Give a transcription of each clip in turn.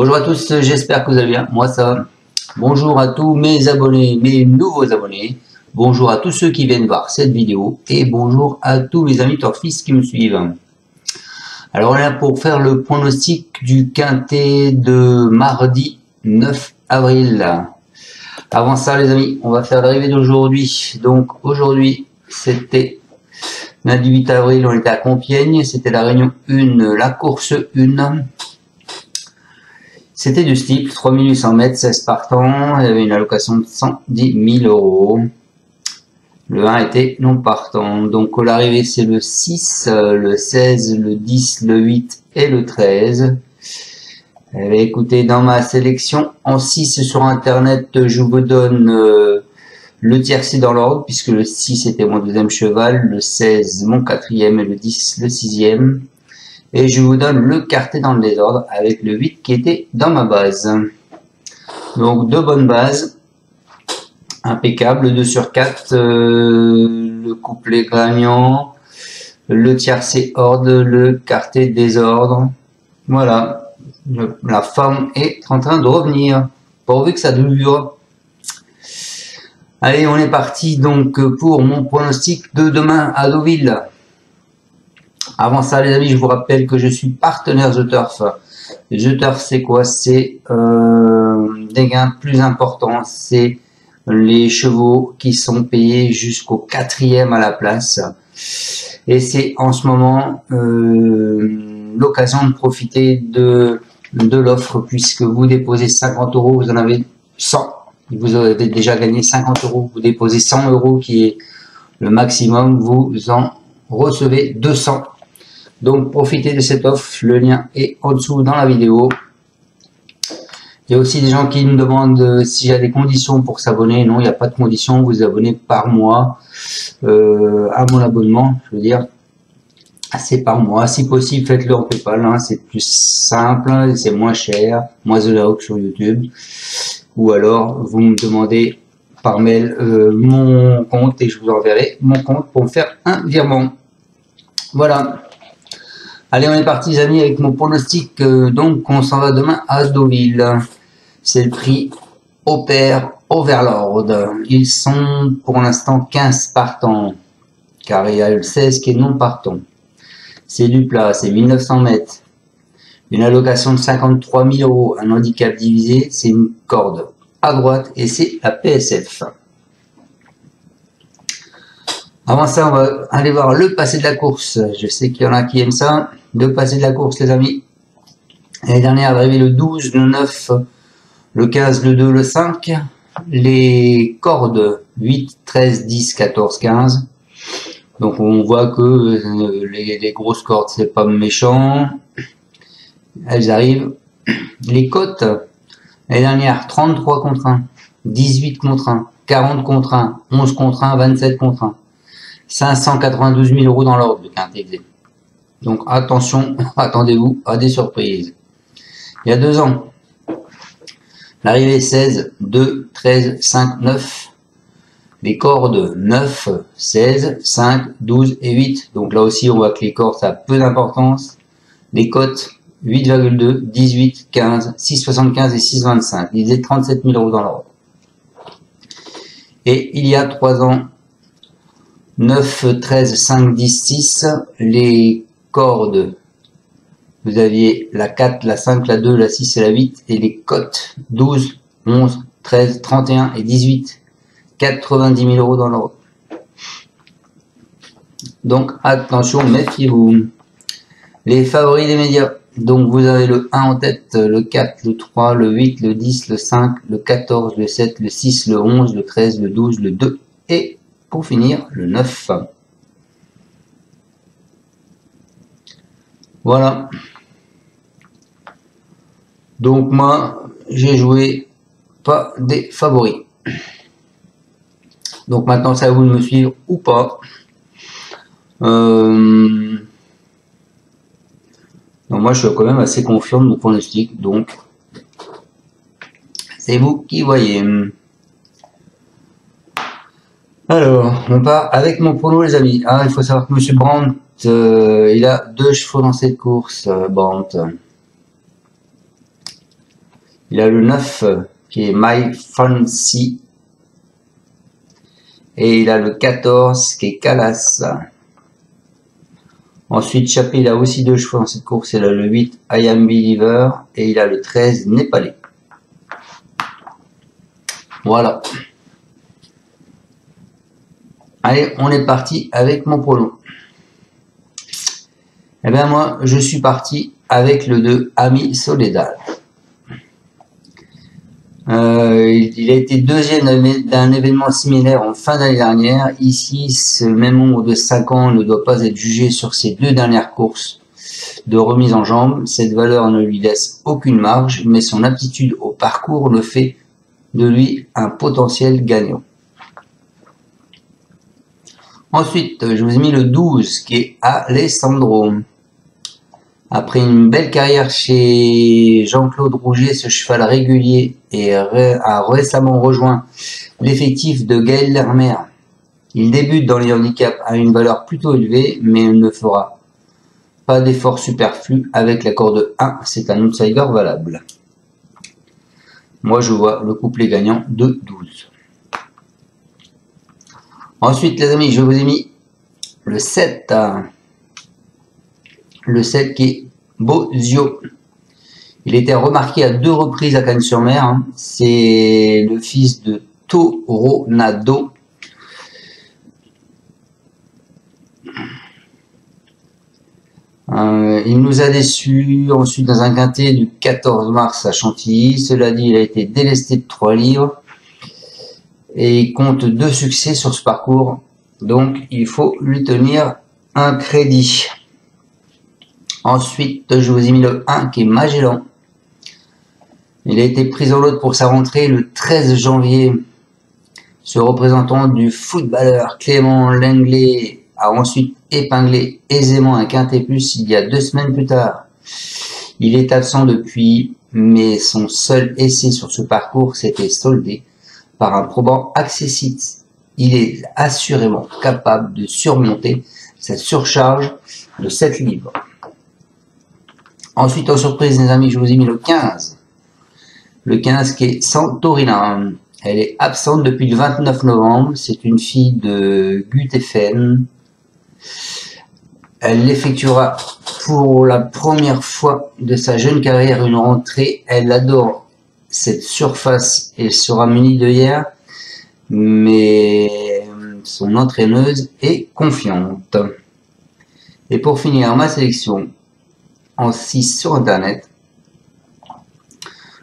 Bonjour à tous, j'espère que vous allez bien. Moi ça va. Bonjour à tous mes abonnés, mes nouveaux abonnés. Bonjour à tous ceux qui viennent voir cette vidéo. Et bonjour à tous mes amis turfistes qui me suivent. Alors on est là pour faire le pronostic du quintet de mardi 9 avril. Avant ça les amis, on va faire l'arrivée d'aujourd'hui. Donc aujourd'hui c'était lundi 8 avril, on était à Compiègne. C'était la réunion 1, la course 1. C'était du steeple, 3800 mètres, 16 partants, il y avait une allocation de 110 000 euros. Le 1 était non partant. Donc l'arrivée c'est le 6, le 16, le 10, le 8 et le 13. Eh bien, écoutez, dans ma sélection en 6 sur internet, je vous donne le tiercé dans l'ordre, puisque le 6 était mon deuxième cheval, le 16 mon quatrième et le 10 le sixième. Et je vous donne le quartet dans le désordre avec le 8 qui était dans ma base. Donc deux bonnes bases. Impeccable, 2 sur 4. Le couplet gagnant. Le tiercé ordre. Le quartet désordre. Voilà. La forme est en train de revenir. Pourvu que ça dure. Allez, on est parti donc pour mon pronostic de demain à Deauville. Avant ça, les amis, je vous rappelle que je suis partenaire The Turf. The Turf, c'est quoi? C'est des gains plus importants. C'est les chevaux qui sont payés jusqu'au 4e à la place. Et c'est en ce moment l'occasion de profiter de l'offre, puisque vous déposez 50 euros, vous en avez 100. Vous avez déjà gagné 50 euros. Vous déposez 100 euros qui est le maximum. Vous en recevez 200. Donc profitez de cette offre, le lien est en dessous dans la vidéo. Il y a aussi des gens qui me demandent s'il y a des conditions pour s'abonner. Non, il n'y a pas de conditions, vous vous abonnez par mois à mon abonnement, je veux dire. C'est par mois, si possible faites-le en PayPal, hein, c'est plus simple, c'est moins cher, moins onéreux que sur YouTube. Ou alors vous me demandez par mail mon compte et je vous enverrai mon compte pour me faire un virement. Voilà. Allez, on est parti les amis avec mon pronostic. Donc on s'en va demain à Deauville. C'est le prix au pair Overlord. Ils sont pour l'instant 15 partants. Car il y a le 16 qui est non partant. C'est du plat, c'est 1900 mètres. Une allocation de 53 000 euros. Un handicap divisé, c'est une corde à droite et c'est la PSF. Avant ça, on va aller voir le passé de la course. Je sais qu'il y en a qui aiment ça. Le passé de la course, les amis. L'année dernière, arrivé le 12, le 9, le 15, le 2, le 5. Les cordes 8, 13, 10, 14, 15. Donc on voit que les grosses cordes, c'est pas méchant. Elles arrivent. Les cotes, l'année dernière, 33 contre 1, 18 contre 1, 40 contre 1, 11 contre 1, 27 contre 1. 592 000 euros dans l'ordre de quintet. Donc attention, attendez-vous à des surprises. Il y a 2 ans, l'arrivée 16, 2, 13, 5, 9. Les cordes 9, 16, 5, 12 et 8. Donc là aussi, on voit que les cordes, ça a peu d'importance. Les cotes 8,2, 18, 15, 6,75 et 6,25. Ils faisaient 37 000 euros dans l'ordre. Et il y a 3 ans, 9, 13, 5, 10, 6, les cordes, vous aviez la 4, la 5, la 2, la 6 et la 8, et les cotes 12, 11, 13, 31 et 18, 90 000 euros dans l'ordre. Donc attention, méfiez-vous. Les favoris des médias, donc vous avez le 1 en tête, le 4, le 3, le 8, le 10, le 5, le 14, le 7, le 6, le 11, le 13, le 12, le 2 et pour finir, le 9. Voilà. Donc moi, j'ai joué pas des favoris. Donc maintenant, c'est à vous de me suivre ou pas. Donc moi, je suis quand même assez confiant de mon pronostic. Donc, c'est vous qui voyez. Alors, on part avec mon prono, les amis. Ah, il faut savoir que M. Brandt, il a 2 chevaux dans cette course, Brandt. Il a le 9 qui est My Fancy. Et il a le 14 qui est Calas. Ensuite, Chappé, il a aussi 2 chevaux dans cette course. Il a le 8 I Am Believer et il a le 13 Népalais. Voilà. Allez, on est parti avec mon prono. Eh bien moi, je suis parti avec le 2 Ami Soledad. Il a été deuxième d'un événement similaire en fin d'année dernière. Ici, ce même nombre de 5 ans ne doit pas être jugé sur ses 2 dernières courses de remise en jambe. Cette valeur ne lui laisse aucune marge, mais son aptitude au parcours le fait de lui un potentiel gagnant. Ensuite, je vous ai mis le 12 qui est Alessandro. Après une belle carrière chez Jean-Claude Rouget, ce cheval régulier a récemment rejoint l'effectif de Gaël Lermer. Il débute dans les handicaps à une valeur plutôt élevée, mais ne fera pas d'effort superflu avec l'accord de 1. C'est un outsider valable. Moi, je vois le couplet gagnant de 12. Ensuite, les amis, je vous ai mis le 7. Le 7 qui est Bozio. Il était remarqué à 2 reprises à Cannes-sur-Mer. C'est le fils de Toronado. Il nous a déçus ensuite dans un quintet du 14 mars à Chantilly. Cela dit, il a été délesté de 3 livres et il compte 2 succès sur ce parcours. Donc, il faut lui tenir un crédit. Ensuite, je vous ai mis le 1 qui est Magellan. Il a été pris en lote pour sa rentrée le 13 janvier. Ce représentant du footballeur Clément Lenglet a ensuite épinglé aisément un quintet plus il y a 2 semaines plus tard. Il est absent depuis, mais son seul essai sur ce parcours s'était soldé par un probant accessible. Il est assurément capable de surmonter cette surcharge de 7 livres. Ensuite, en surprise, les amis, je vous ai mis le 15. Le 15 qui est Santorina. Elle est absente depuis le 29 novembre. C'est une fille de Gutefen. Elle effectuera pour la première fois de sa jeune carrière une rentrée. Elle adore cette surface et sera munie d'œillères, mais son entraîneuse est confiante. Et pour finir, ma sélection en 6 sur internet,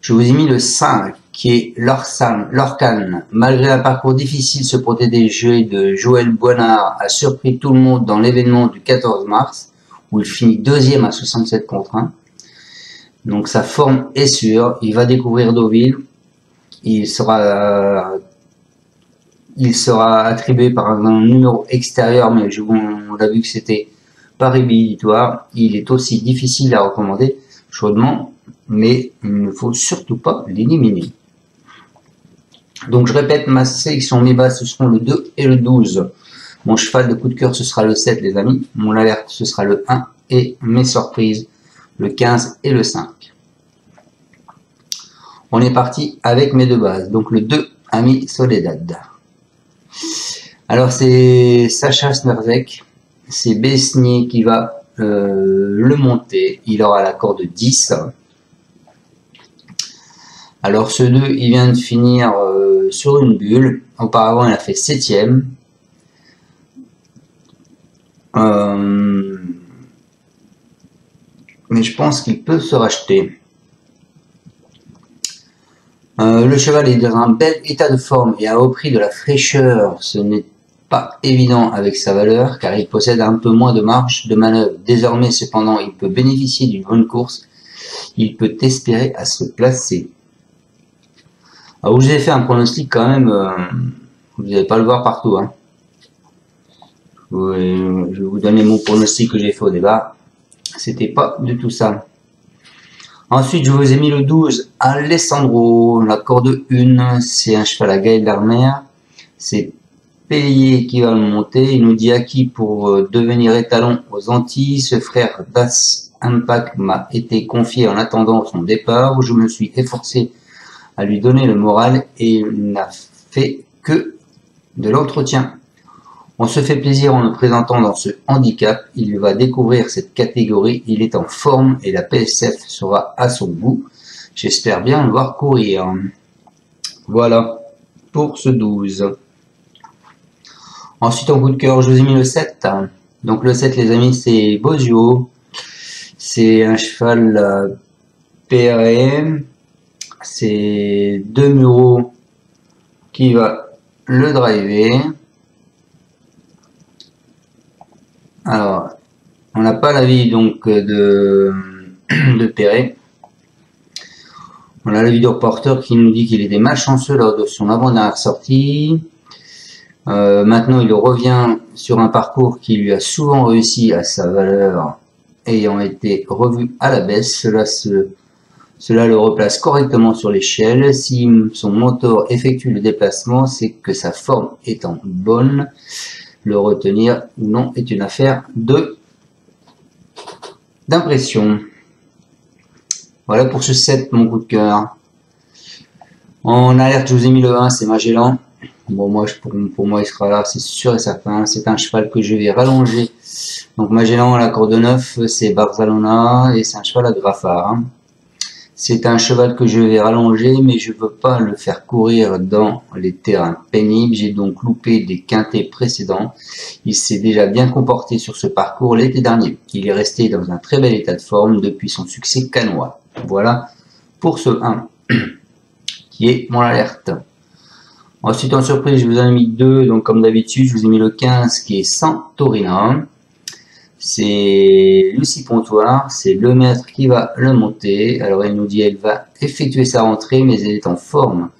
je vous ai mis le 5 qui est Lorcan. Malgré un parcours difficile, ce protégé de Joël Boinard a surpris tout le monde dans l'événement du 14 mars où il finit 2e à 67 contre 1. Donc sa forme est sûre, il va découvrir Deauville, il sera attribué par un numéro extérieur, mais on a vu que c'était pas rédhibitoire. Il est aussi difficile à recommander chaudement, mais il ne faut surtout pas l'éliminer. Donc je répète, ma sélection, mes bases, ce seront le 2 et le 12. Mon cheval de coup de cœur, ce sera le 7, les amis. Mon alerte, ce sera le 1. Et mes surprises, le 15 et le 5. On est parti avec mes 2 bases. Donc le 2, Ami Soledad. Alors c'est Sacha Snerzek. C'est Besnier qui va le monter. Il aura l'accord de 10. Alors ce 2, il vient de finir sur une bulle. Auparavant, il a fait 7e. Mais je pense qu'il peut se racheter. Le cheval est dans un bel état de forme et a repris de la fraîcheur. Ce n'est pas évident avec sa valeur car il possède un peu moins de marge de manœuvre. Désormais, cependant, il peut bénéficier d'une bonne course. Il peut espérer à se placer. Alors, je vous ai fait un pronostic quand même. Vous n'allez pas le voir partout. Hein. Je vais vous donner mon pronostic que j'ai fait au départ. C'était pas du tout ça. Ensuite, je vous ai mis le 12, Alessandro, l'accord de 1. C'est un cheval à Gaël Lermer. C'est Payé qui va le monter. Il nous dit acquis pour devenir étalon aux Antilles. Ce frère Impact m'a été confié en attendant son départ, où je me suis efforcé à lui donner le moral et il n'a fait que de l'entretien. On se fait plaisir en le présentant dans ce handicap, il va découvrir cette catégorie, il est en forme et la PSF sera à son goût. J'espère bien le voir courir. Voilà pour ce 12. Ensuite en coup de cœur, je vous ai mis le 7. Donc le 7 les amis, c'est Bozio. C'est un cheval PRM. C'est 2 Muro qui va le driver. Alors, on n'a pas l'avis donc de Perret. On a l'avis du reporter qui nous dit qu'il était malchanceux lors de son avant-dernière sortie. Maintenant, il revient sur un parcours qui lui a souvent réussi à sa valeur, ayant été revu à la baisse. Cela le replace correctement sur l'échelle. Si son moteur effectue le déplacement, c'est que sa forme étant bonne. Le retenir ou non est une affaire d'impression. Voilà pour ce 7, mon coup de cœur. En alerte, je vous ai mis le 1, c'est Magellan. Bon, moi, pour moi, il sera là, c'est sûr et certain. C'est un cheval que je vais rallonger. Donc, Magellan à la corde 9, c'est Barcelona et c'est un cheval à Graffard. Hein. C'est un cheval que je vais rallonger, mais je veux pas le faire courir dans les terrains pénibles. J'ai donc loupé des quintés précédents. Il s'est déjà bien comporté sur ce parcours l'été dernier. Il est resté dans un très bel état de forme depuis son succès cannois. Voilà pour ce 1, qui est mon alerte. Ensuite, en surprise, je vous en ai mis 2. Donc, comme d'habitude, je vous ai mis le 15, qui est Santorina. C'est Lucie Pontoire, c'est le maître qui va le monter. Alors elle nous dit elle va effectuer sa rentrée, mais elle est en forme.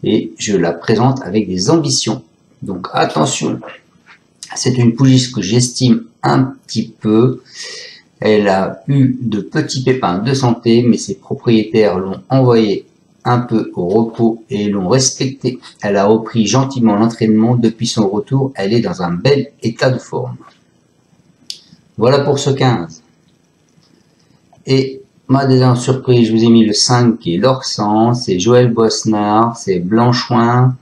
Et je la présente avec des ambitions. Donc attention, c'est une pouliche que j'estime un petit peu. Elle a eu de petits pépins de santé, mais ses propriétaires l'ont envoyée un peu au repos et l'ont respectée. Elle a repris gentiment l'entraînement. Depuis son retour, elle est dans un bel état de forme. Voilà pour ce 15. Et ma deuxième surprise, je vous ai mis le 5 qui est l'Orsan, c'est Joël Boisnard, c'est Blanchouin,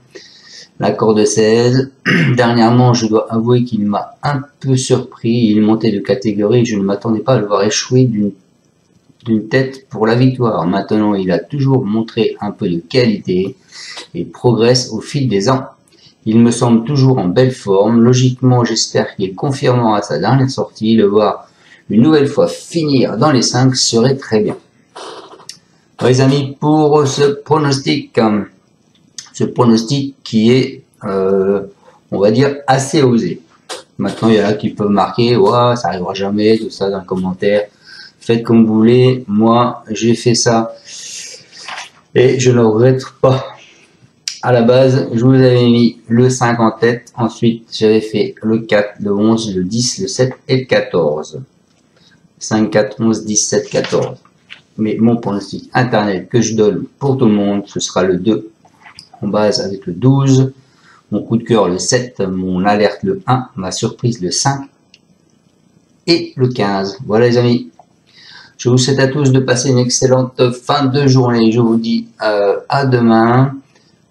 la corde 16. Dernièrement, je dois avouer qu'il m'a un peu surpris, il montait de catégorie, je ne m'attendais pas à le voir échouer d'une tête pour la victoire. Maintenant, il a toujours montré un peu de qualité et progresse au fil des ans. Il me semble toujours en belle forme. Logiquement, j'espère qu'il confirmera sa dernière sortie. Le voir une nouvelle fois finir dans les 5 serait très bien. Alors, les amis, pour ce pronostic qui est, on va dire, assez osé. Maintenant, il y en a qui peuvent marquer, ouais, ça arrivera jamais, tout ça dans les commentaires. Faites comme vous voulez. Moi, j'ai fait ça et je ne regrette pas. À la base, je vous avais mis le 5 en tête. Ensuite, j'avais fait le 4, le 11, le 10, le 7 et le 14. 5, 4, 11, 10, 7, 14. Mais mon pronostic internet que je donne pour tout le monde, ce sera le 2 en base avec le 12. Mon coup de cœur le 7, mon alerte le 1, ma surprise le 5 et le 15. Voilà les amis. Je vous souhaite à tous de passer une excellente fin de journée. Je vous dis à demain.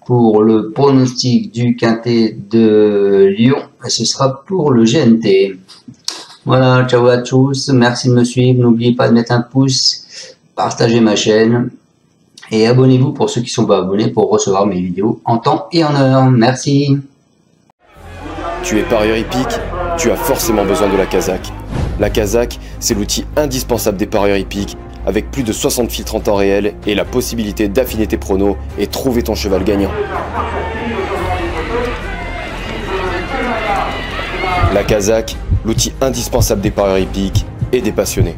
Pour le pronostic du quintet de Lyon, ce sera pour le GNT. Voilà, ciao à tous, merci de me suivre, n'oubliez pas de mettre un pouce, partagez ma chaîne et abonnez-vous pour ceux qui ne sont pas abonnés pour recevoir mes vidéos en temps et en heure. Merci. Tu es parieur hippique, tu as forcément besoin de la Kazakh. La Kazakh, c'est l'outil indispensable des parieurs hippiques, avec plus de 60 filtres en temps réel et la possibilité d'affiner tes pronos et trouver ton cheval gagnant. La Kazakh, l'outil indispensable des parieurs hippiques et des passionnés.